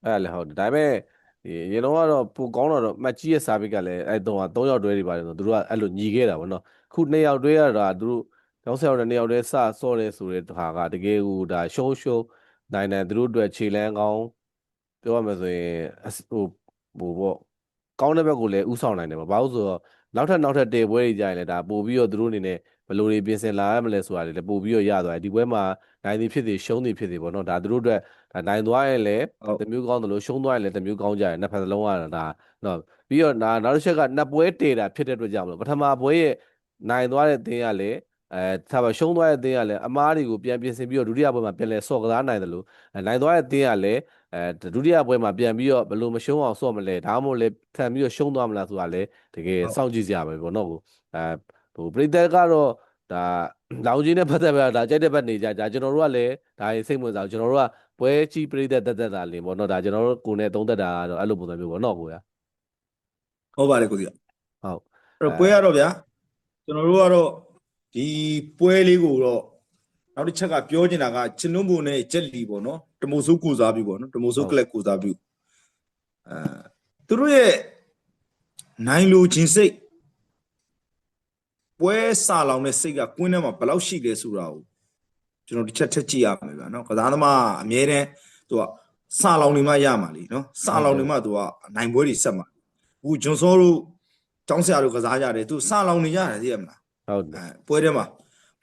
အဲ့လေဟုတ်တယ်ဒါပေမဲ့ရေလုံးကတော့ပိုကောင်းတော့မှတ်ကြီးရဲ့စာပေကလည်းအဲ့တော့3ယောက်တွဲတွေပါတယ်ဆိုသူတို့ကအဲ့လိုညီခဲ့တာဗောနော်ခု2ယောက်တွဲရတာသူတို့ကျောင်းဆရာတို့2ယောက်တွဲစဆော့ရဲဆိုတဲ့ဟာကတကယ်ကိုဒါရှုံးနိုင်တယ်သူတို့အတွက်ခြေလန်းကောင်းပြောရမယ်ဆိုရင်ဟိုပေါ့ကောင်းတဲ့ဘက်ကိုလည်းဥဆောင်နိုင်တယ်ပေါ့ဘာလို့ဆိုတော့နောက်ထပ်တေပွဲတွေကြရင်လည်းဒါပို့ပြီးတော့သူတို့အနေနဲ့ဘယ်လိုတွေပြင်ဆင်လာရမလဲဆိုတာတွေလည်းပို့ပြီးတော့ရသွားတယ်ဒီပွဲမှာနိုင်သည်ဖြစ်စေရှုံးသည်ဖြစ်စေပေါ့နော်ဒါသူတို့အတွက်ဒါနိုင်သွားရင်လည်းဟုတ်တစ်မျိုးကောင်းတယ်လို့ရှုံးသွားရင်လည်းတစ်မျိုးကောင်းကြတယ်နှစ်ဖက်စလုံးကဒါနော်ပြီးတော့နောက်တစ်ချက်ကနှစ်ပွဲတေတာဖြစ်တဲ့အတွက်ကြောင့်မလို့ပထမပွဲရဲ့နိုင်သွားတဲ့တင်းကလည်းထားပါရှုံးသွားတဲ့တင်းကလည်းအမားတွေကိုပြန်ပြင်ဆင်ပြီးတော့ဒုတိယပွဲမှာပြန်လဲဆော့ကစားနိုင်တယ်လို့နိုင်သွားတဲ့တင်းကလည်းဒုတိယပွဲမှာပြန်ပြီးတော့ဘယ်လိုမရှုံးအောင်ဆော့မလဲဒါမှမဟုတ်လည်းခံပြီးတော့ရှုံးသွားမလားဆိုတာလည်းတကယ်ဟုတ်စောင့်ကြည့်ကြရမယ်ပေါ့နော်ကိုဟိုပရိသတ်ကတော့ဒါလောင်ကြီးနဲ့ပတ်သက်ပြီးဒါကြိုက်တဲ့ဘက်နေကြဒါကျွန်တော်တို့ကလည်းဒါစိတ်ဝင်စားကျွန်တော်တို့ကပွဲကြီးပရိသတ်တက်တာလင်ပေါ့နော်ဒါကျွန်တော်တို့ကိုယ်နဲ့သုံးသက်တာကတော့အဲ့လိုပုံစံမျိုးပေါ့နော်ကိုရဟုတ်ပါတယ်ကိုကြီးဟုတ်အဲ့တော့ပွဲရတော့ဗျာကျွန်တော်တို့ကတော့ဒီပွဲလေးကိုတော့နောက်တစ်ချက်ကပြောချင်တာကချင်းနှုံးပုံနဲ့ဂျက်လီပေါ့နော်တမိုးစိုးကိုစားပြီပေါ့နော်တမိုးစိုးကလပ်ကိုစားပြီသူတို့ရဲ့နိုင်လိုခြင်းစိတ်ပွဲစာလောင်တဲ့စိတ်ကကွင်းထဲမှာဘယ်လောက်ရှိလဲဆိုတာကိုကျွန်တော်တစ်ချက်ထက်ကြည့်ရမယ်ဗျာနော်ကစားသမားအမြဲတမ်းသူကစာလောင်နေမှရမှာလीနော်စာလောင်နေမှသူကနိုင်ပွဲတွေဆက်မှာအခုဂျွန်စောတို့ကျောင်းဆရာတို့ကစားကြတယ်သူစာလောင်နေရတယ်သိရမလားဟုတ်တယ်ပွဲထဲမှာ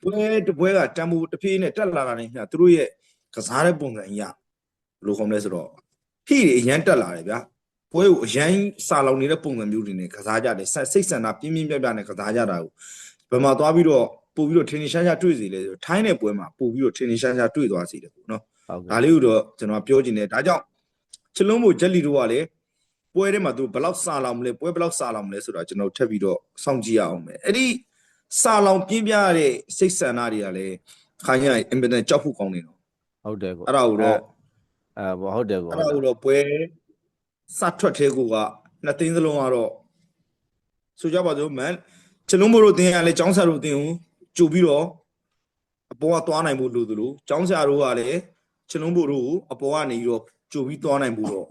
ပွဲတစ်ပွဲကတန်ဖိုးတစ်ပြေးနဲ့တက်လာတာနေမြသူတို့ရဲ့ကစားတဲ့ပုံစံအရဘယ်လိုခေါ်မလဲဆိုတော့ဖိတွေအရန်တက်လာတယ်ဗျာပွဲကိုအရန်စာလောင်နေတဲ့ပုံစံမျိုးတွေနဲ့ကစားကြတယ်စိတ်ဆန္ဒပြင်းပြင်းပြပြနဲ့ကစားကြတာကိုဘယ်မှာသွားပြီးတော့ပို့ပြီးတော့ထင်းထင်းရှားရှားတွေ့စီလဲဆိုထိုင်းတဲ့ပွဲမှာပို့ပြီးတော့ထင်းထင်းရှားရှားတွေ့သွားစီတယ်ပေါ့နော်ဒါလေးကိုတော့ကျွန်တော်ပြောချင်တယ်ဒါကြောင့်ချလုံးမို့ဂျက်လီတို့ကလည်းပွဲထဲမှာသူဘယ်လောက်စာလောင်မလဲပွဲဘယ်လောက်စာလောင်မလဲဆိုတာကျွန်တော်ထပ်ပြီးတော့စောင့်ကြည့်ရအောင်မယ်အဲ့ဒီစာလောင်ပြင်းပြတဲ့စိတ်ဆန္ဒတွေကလည်းခိုင်းရအင်ပန်ကြောက်ဖို့ကောင်းနေတော့ဟုတ်တယ်ကိုအဲ့ဒါကိုတော့ဟုတ်တယ်ကိုအဲ့ဒါကိုတော့ပွဲစထွက်သေးကိုကနှစ်သိန်းစလုံးကတော့ဆိုကြပါစို့မန်ချလုံးမို့တို့တင်ရလဲចောင်းဆရာတို့တင်ကိုကြိုပြီးတော့အပေါ်ကသွားနိုင်ဖို့လိုသလိုចောင်းဆရာတို့ကလည်းချလုံးမို့တို့ကိုအပေါ်ကနေပြီးတော့ကြိုပြီးသွားနိုင်ဖို့တော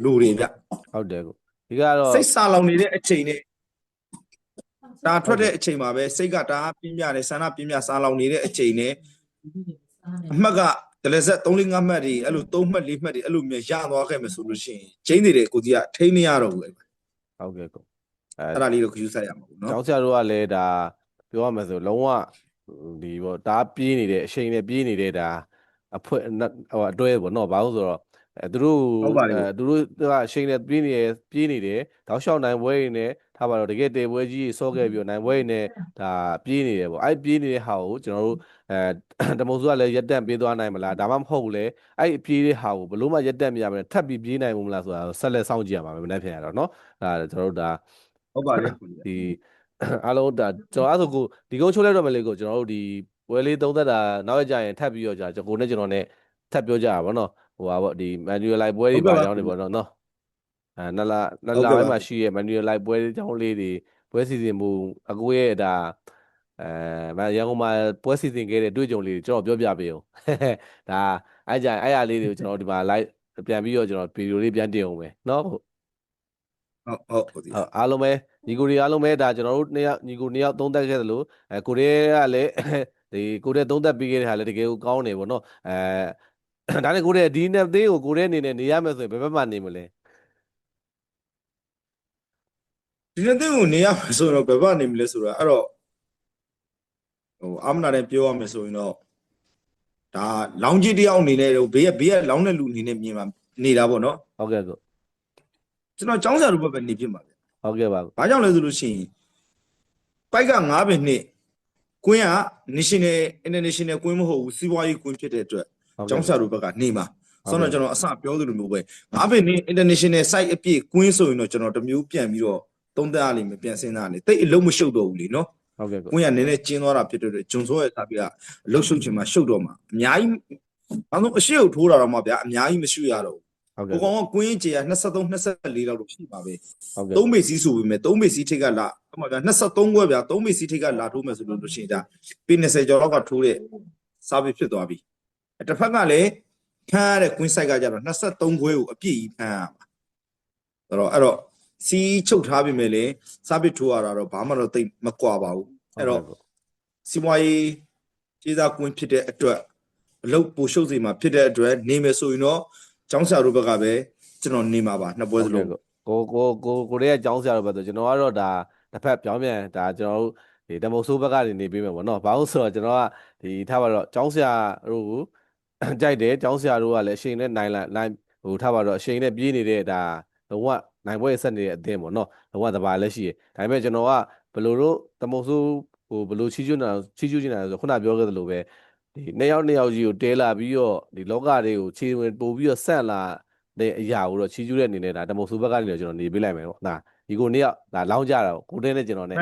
့လိုတယ်ဗျဟုတ်တယ်ကိုဒီကတော့စိတ်စာလောင်နေတဲ့အချိန်နဲ့ဒါထွက်တဲ့အချိန်မှာပဲစိတ်ကဒါပြင်းပြတယ်ဆန္ဒပြင်းပြစာလောင်နေတဲ့အချိန်နဲ့အမှတ်ကဒလဇက်3 4 5မှတ်တွေအဲ့လို3မှတ်4မှတ်တွေအဲ့လိုမျိုးရသွားခဲ့မယ်ဆိုလို့ရှိရင်ကျင်းနေတဲ့ကိုကြီးကထိမရတော့ဘူးအဲ့ဟုတ်ကဲ့ကိုအဲ့ဒါလေးတော့ကြည့်ဆိုင်ရမှာပေါ့နော်ကျောင်းဆရာတို့ကလည်းဒါပြောရမယ်ဆိုလုံးဝဒီပေါ့ဒါပြေးနေတဲ့အချိန်နဲ့ပြေးနေတဲ့ဒါအဖွဲ့ဟိုအတွဲပေါ့နော်ဘာလို့ဆိုတော့သူတို့ဟုတ်ပါတယ်ကိုသူတို့ကအချိန်နဲ့ပြေးနေတယ်တောက်လျှောက်နိုင်ပွဲတွေနဲ့ထားပါတော့တကယ်တေပွဲကြီးဆော့ခဲ့ပြီးတော့နိုင်ပွဲတွေနဲ့ဒါပြေးနေတယ်ပေါ့အဲ့ပြေးနေတဲ့ဟာကိုကျွန်တော်တို့တမုံစုကလည်းရက်တန့်ပေးသွားနိုင်မလားဒါမှမဟုတ်လေအဲ့ပြေးတဲ့ဟာကိုဘလို့မှရက်တန့်မရမယ်ထပ်ပြီးပြေးနိုင်မလားဆိုတာဆက်လက်စောင့်ကြည့်ရမှာပဲမနေ့ပြန်ရတော့နော်ဒါကျွန်တော်တို့ဒါဟုတ်ပါတယ်ဒီအားလုံးဒါကျွန်တော်အဲ့ဆိုကိုဒီကုန်းချိုးလိုက်တော့မလေးကိုကျွန်တော်တို့ဒီပွဲလေးသုံးသက်တာနောက်ရကြရင်ထပ်ပြီးတော့ကြာကိုနဲ့ကျွန်တော်နဲ့ထပ်ပြောကြတာဗောနော်ဟိုပါဗောဒီ manual လိုက်ပွဲတွေပါအကြောင်းတွေဗောနော်နှစ်လပိုင်းမှာရှိရဲ့ manual လိုက်ပွဲအကြောင်းလေးတွေပွဲစီစဉ်မှုအကူရဲ့ဒါရန်ကုန်မှာပွဲစီစဉ်ခဲ့တဲ့တွေ့ကြုံလေးတွေကျွန်တော်ပြောပြပေးအောင်ဒါအဲ့ကြအဲ့အလေးတွေကိုကျွန်တော်ဒီမှာ live ပြန်ပြီးတော့ကျွန်တော်ဗီဒီယိုလေးပြန်တင်အောင်ပဲနော်ဟုတ်အားလုံးပဲညီကိုတွေအားလုံးပဲဒါကျွန်တော်တို့နှစ်ယောက်ညီကိုနှစ်ယောက်သုံးသက်ခဲ့သလိုကိုရဲကလည်းဒီကိုရဲသုံးသက်ပြီးခဲ့တဲ့ဟာလည်းတကယ်ကိုကောင်းနေပေါ့နော်ဒါနဲ့ကိုရဲဒီနှစ်သေးကိုရဲအနေနဲ့နေရမယ်ဆိုရင်ဘယ်ဘက်မှနေမလဲဒီနေ့တင်ကိုနေရမှာဆိုတော့ဘယ်ဘနေမလဲဆိုတော့အဲ့တော့ဟိုအမနာနဲ့ပြောရမယ်ဆိုရင်တော့ဒါလောင်းကြီးတယောက်အနေနဲ့ဘေးကလောင်းတဲ့လူအနေနဲ့မြင်မှာနေတာပေါ့နော်ဟုတ်ကဲ့ကိုကျွန်တော်ចောင်းဆရာတို့ဘက်ပဲနေဖြစ်မှာဗျဟုတ်ကဲ့ပါဘာကြောင့်လဲဆိုလို့ရှိရင်ပိုက်က9ပင်နှစ်ကွင်းက national international ကွင်းမဟုတ်ဘူးစီးပွားရေးကွင်းဖြစ်တဲ့အတွက်ចောင်းဆရာတို့ဘက်ကနေမှာဆိုတော့ကျွန်တော်အစပြောသလိုမျိုးပဲ9ပင်နှစ် international site အပြည့်ကွင်းဆိုရင်တော့ကျွန်တော်တမျိုးပြန်ပြီးတော့သုံးသပ်ရလိမ့်မယ်ပြန်စဉ်းစားရလိမ့်တိတ်အလုံးမရှုပ်တော့ဘူးလीနော်ဟုတ်ကဲ့ကွင်းကနည်းနည်းကျင်းသွားတာဖြစ်တဲ့အတွက်ဂျွန်စောရဲ့စာပြကအလုံးရှုပ်ချင်မှရှုပ်တော့မှာအများကြီးဘာလို့အရှိကိုထိုးတာတော့မှဗျာအများကြီးမရှုရတော့ဘူးကိုကောင်ကကွင်းကြေက23 24လောက်လို့ရှိပါပဲ3မေစီးဆိုပေမဲ့3မေစီးထိတ်ကလာဟိုမှာဗျာ23ခွဲဗျာ3မေစီးထိတ်ကလာထိုးမယ်ဆိုလို့ရှိရင်ဒါပေ20ကျော်လောက်ကထိုးတဲ့စာပြဖြစ်သွားပြီတစ်ဖက်ကလည်း ဖမ်းရတဲ့ queen side ကကြတော့23ခွဲကိုအပြည့်ကြီးဖမ်းရမှာအဲ့တော့စီးချုပ်ထားပြီမဲ့လေစားပစ်ထိုးရတာတော့ဘာမှတော့သိမကွာပါဘူးအဲ့တော့စီမွာရေးကျေးဇာကွင်းဖြစ်တဲ့အတွက်အလုပ်ပိုရှုပ်စီမှာဖြစ်တဲ့အတွက်နေမယ်ဆိုရင်တော့ကျောင်းဆရာတို့ဘက်ကပဲကျွန်တော်နေမှာပါနှစ်ပွဲစလုံးကိုရဲကျောင်းဆရာတို့ပဲဆိုကျွန်တော်ကတော့ဒါတစ်ဖက်ပြောင်းပြန်ဒါကျွန်တော်တို့ဒီတမုတ်ဆိုးဘက်ကနေနေပေးမယ်ပေါ့နော်ဘာလို့ဆိုတော့ကျွန်တော်ကဒီထားပါတော့ကျောင်းဆရာတို့ကိုကြိုက်တယ်ကျောင်းဆရာတို့ကလည်းအချိန်နဲ့နိုင်ဟိုထားပါတော့အချိန်နဲ့ပြေးနေတဲ့ဒါလုံးဝနိုင်ပွဲဆက်နေတဲ့အသင်းပေါ့နော်လုံးဝတပါလည်းရှိတယ်ဒါပေမဲ့ကျွန်တော်ကဘယ်လိုတို့တမုတ်ဆိုးဟိုဘယ်လိုချီးကျူးနေတာဆိုခုနပြောခဲ့သလိုပဲဒီနှစ်ယောက်ကြီးကိုတဲလာပြီးတော့ဒီလောကတွေကိုခြေဝင်ပို့ပြီးတော့ဆက်လာတဲ့အရာကိုတော့ချီးကျူးတဲ့အနေနဲ့ဒါတမုတ်ဆိုးဘက်ကနေတော့ကျွန်တော်နေပေးလိုက်မယ်ပေါ့ဒါဒီကိုနေ့ကဒါလောင်းကြတာကိုတင်းနဲ့ကျွန်တော်နဲ့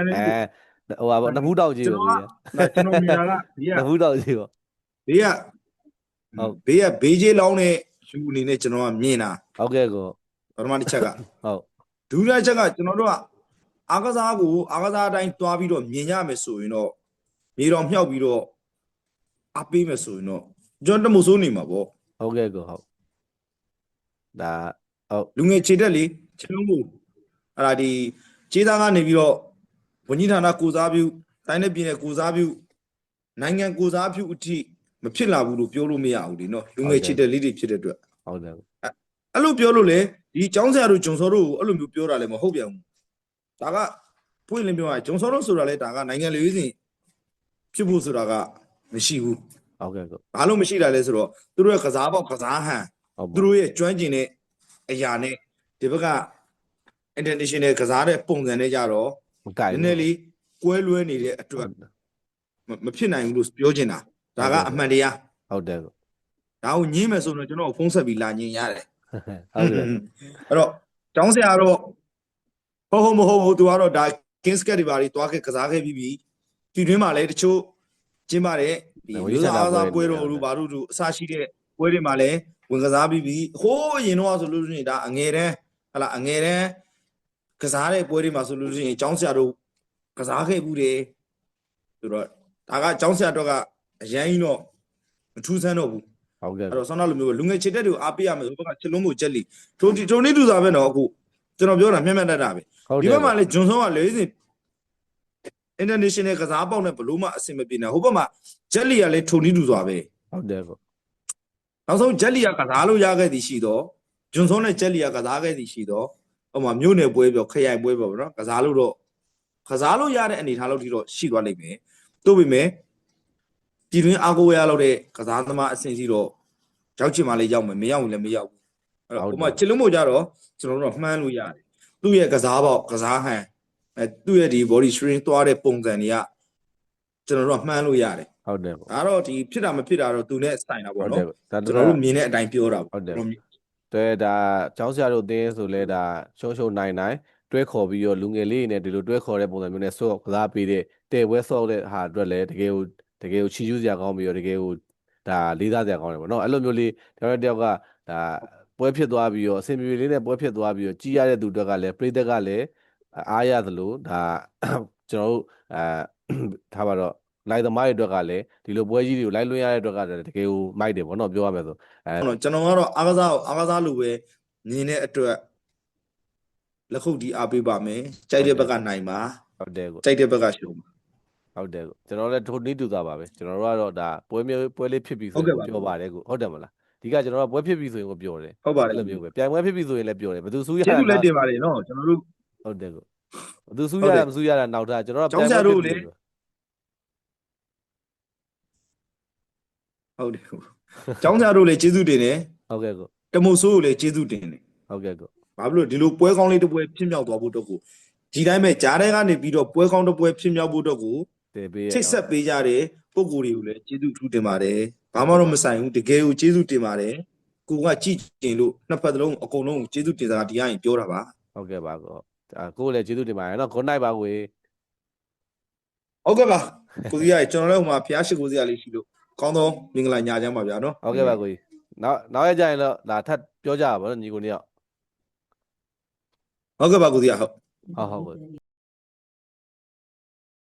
ဟိုပါပေါ့နဖူးတောက်ကြီးပေါ့ကြီးကျွန်တော်မြင်တာကဒီကနဖူးတောက်ကြီးပေါ့ဘေးကဘေးကြီးလောင်းတဲ့ယူအနေနဲ့ကျွန်တော်ကမြင်တာဟုတ်ကဲ့ကိုပထမတစ်ချက်ကဟုတ်ဒုတိယချက်ကကျွန်တော်တို့ကအားကစားအတိုင်းတွားပြီးတော့မြင်ရမယ်ဆိုရင်တော့မြေတော်မြောက်ပြီးတော့အပေးမယ်ဆိုရင်တော့ကျွန်တော်တမို့ဆိုးနေမှာပေါ့ဟုတ်ကဲ့ကိုဟုတ်ဒါဟုတ်လူငယ်ခြေတက်လေခြေလုံးကိုအဲ့ဒါဒီခြေသားကနေပြီးတော့ဝန်ကြီးဌာနကိုစားပြုတိုင်းနယ်ပြည်နယ်ကိုစားပြုနိုင်ငံကိုစားပြုအထိမဖြစ်လာဘူးလို့ပြောလို့မရဘူးဒီနော်လူငယ်ခြေတက်လေးတွေဖြစ်တဲ့အတွက်ဟုတ်တယ်အဲ့လိုပြောလို့လေဒီကျောင်းဆရာတို့ဂျုံစောတို့ကိုအဲ့လိုမျိုးပြောတာလည်းမဟုတ်ပြန်ဘူးဒါကပွင့်လင်းပြောရဂျုံစောတို့ဆိုတာလေဒါကနိုင်ငံလေစဉ်ဖြစ်ဖို့ဆိုတာကမရှိဘူးဟုတ်ကဲ့ကိုဘာလို့မရှိတာလဲဆိုတော့သူတို့ရဲ့ကစားပေါက်ကစားဟန်သူတို့ရဲ့ကျွမ်းကျင်တဲ့အရာနဲ့ဒီဘက်က international ကစားတဲ့ပုံစံနဲ့ကြတော့နည်းနည်းလေးကွဲလွဲနေတဲ့အတွက်မဖြစ်နိုင်ဘူးလို့ပြောချင်တာဒါကအမှန်တရားဟုတ်တယ်ကိုဒါကိုညင်းမယ်ဆိုတော့ကျွန်တော်ဖုန်းဆက်ပြီးလာညင်းရတယ်ဟုတ်တယ်အဲ့တော့ကျောင်းဆရာတော့ဟုတ်မဟုတ်သူကတော့ဒါ Kings Cat တွေပါတွေတွားခဲ့ကစားခဲ့ပြီးပြီဒီတွင်းမှာလည်းတချို့ကျင်းပါတယ်ဒီလူစားပွဲတော်တို့ဘာတို့အစရှိတဲ့ပွဲတွေမှာလည်းဝင်ကစားပြီးပြီဟိုးအရင်တော့ဆိုလို့ရှိရင်ဒါအငယ်တန်းဟလာအငယ်တန်းကစားတဲ့ပွဲတွေမှာဆိုလို့ရှိရင်ကျောင်းဆရာတို့ကစားခဲ့ဘူးတယ်ဆိုတော့ဒါကကျောင်းဆရာတို့ကအရန်ကြီးတော့မထူးဆန်းတော့ဘူးဟုတ်ကဲ့အဲ့တော့ဆောင်းလာလိုမျိုးလူငယ်ချစ်တဲ့တွေကိုအားပေးရမယ်ဆိုဘက်ကချစ်လုံးကိုချက်လီထိုနေတူစားပဲနော်အခုကျွန်တော်ပြောတာမျက်တတ်တာပဲဒီဘက်မှာလည်းဂျွန်ဆောကလေစင် international ကစားပေါက်နဲ့ဘလို့မှအဆင်မပြေနဲ့ဟိုဘက်မှာဂျက်လီကလည်းထိုနေတူစွာပဲဟုတ်တယ်ပေါ့နောက်ဆုံးဂျက်လီကကစားလို့ရခဲ့သည်ရှိတော့ဂျွန်ဆောနဲ့ဂျက်လီကကစားခဲ့သည်ရှိတော့ဟိုမှာမြို့နယ်ပွဲပြောခရိုင်ပွဲပေါ့နော်ကစားလို့ရတဲ့အနေထားလို့ဒီတော့ရှိသွားလိမ့်မယ်တို့ပေမဲ့ပြည်တွင်းအားကိုးရလောက်တဲ့ကစားသမားအဆင့်စီတော့ရောက်ချင်မှလည်းရောက်မယ်မရောက်ရင်လည်းမရောက်ဘူးအဲ့တော့ဟိုမှာချစ်လုံးမို့ကြတော့ကျွန်တော်တို့မှန်းလို့ရတယ်သူ့ရဲ့ကစားပေါက်ကစားဟန်သူ့ရဲ့ဒီ body shrink သွားတဲ့ပုံစံတွေကကျွန်တော်တို့မှန်းလို့ရတယ်ဟုတ်တယ်ပေါ့ဒါတော့ဒီဖြစ်တာမဖြစ်တာတော့သူနဲ့ဆိုင်တာပေါ့နော်ကျွန်တော်တို့မြင်တဲ့အတိုင်းပြောတာပေါ့ဟုတ်တယ်ဒါကျောင်းဆရာတို့အတင်းဆိုလဲဒါရှုံနိုင်တွဲခေါ်ပြီးတော့လူငယ်လေးတွေနဲ့ဒီလိုတွဲခေါ်တဲ့ပုံစံမျိုးနဲ့ဆော့ကစားပေးတဲ့တဲပွဲဆော့တဲ့ဟာအတွက်လည်းတကယ်ကိုချီးကျူးစရာကောင်းပြီးတော့တကယ်ကိုဒါလေးစားစရာကောင်းတယ်ပေါ့နော်အဲ့လိုမျိုးလေးတယောက်ကဒါပွဲဖြစ်သွားပြီးတော့အဆင်ပြေလေးနဲ့ပွဲဖြစ်သွားပြီးတော့ကြီးရတဲ့သူတွေကလည်းပရိသတ်ကလည်းအားရသလိုဒါကျွန်တော်တို့ထားပါတော့လိုက်သမားတွေအတွက်ကလည်းဒီလိုပွဲကြီးတွေကိုလိုက်လွှင့်ရတဲ့အတွက်ကလည်းတကယ်ကိုမိုက်တယ်ပေါ့နော်ပြောရမယ်ဆိုကျွန်တော်ကတော့အားကစားလိုပဲမြင်တဲ့အတွက်လက်ခုပ်ဒီအားပေးပါမယ်ကြိုက်တဲ့ဘက်ကနိုင်ပါဟုတ်တယ်ကိုကြိုက်တဲ့ဘက်ကရှုံးပါဟုတ်တယ်ကိုကျွန်တော်လည်းထိုနည်းတူသားပါပဲကျွန်တော်တို့ကတော့ဒါပွဲလေးဖြစ်ပြီဆိုရင်ပြောပါတယ်ကိုဟုတ်တယ်မလားဒီကကျွန်တော်ကပွဲဖြစ်ပြီဆိုရင်ကိုပြောတယ်ဟုတ်ပါတယ်အဲ့လိုမျိုးပဲပြိုင်ပွဲဖြစ်ပြီဆိုရင်လည်းပြောတယ်ဘယ်သူစူးရကျေးဇူးလည်းတင်ပါတယ်နော်ကျွန်တော်တို့ဟုတ်တယ်ကိုဘယ်သူစူးရတာမစူးရတာနောက်ထားကျွန်တော်ကကျောင်းဆရာတို့လေဟုတ်တယ်ကိုကျောင်းဆရာတို့လည်းကျေးဇူးတင်တယ်ဟုတ်ကဲ့ကိုတမို့ဆိုးကိုလည်းကျေးဇူးတင်တယ်ဟုတ်ကဲ့ကိုဘာဖြစ်လို့ဒီလိုပွဲကောင်းလေးတစ်ပွဲဖြစ်မြောက်သွားဖို့တော့ကိုဒီတိုင်းပဲကြားထဲကနေပြီးတော့ပွဲကောင်းတစ်ပွဲဖြစ်မြောက်ဖို့တော့ကိုချိတ်ဆက်ပေးကြတဲ့ပုံကိုယ်တွေကိုလည်းကျေးဇူးထူးတင်ပါတယ်ဘာမှတော့မဆိုင်ဘူးတကယ်ကိုကျေးဇူးတင်ပါတယ်ကိုကကြည့်ကျင်လို့နှစ်ဖက်သလုံးအကုန်လုံးကျေးဇူးတင်စကားဒီရင်ပြောတာပါဟုတ်ကဲ့ပါကိုလည်းကျေးဇူးတင်ပါတယ်နော် good night ပါကိုဟုတ်ကဲ့ပါကိုကြီးရကျွန်တော်လည်းဟိုမှာဖျားရှိကိုစီရလေးရှိလို့ကောင်းသောမင်္ဂလာညချမ်းပါဗျာနော်ဟုတ်ကဲ့ပါကိုကြီးနောက်ရကြရင်တော့ဒါထပ်ပြောကြပါဗောနော်ညီကိုနှစ်ယောက်ဟုတ်ကဲ့ပါကိုကြီးရဟုတ်ဟုတ်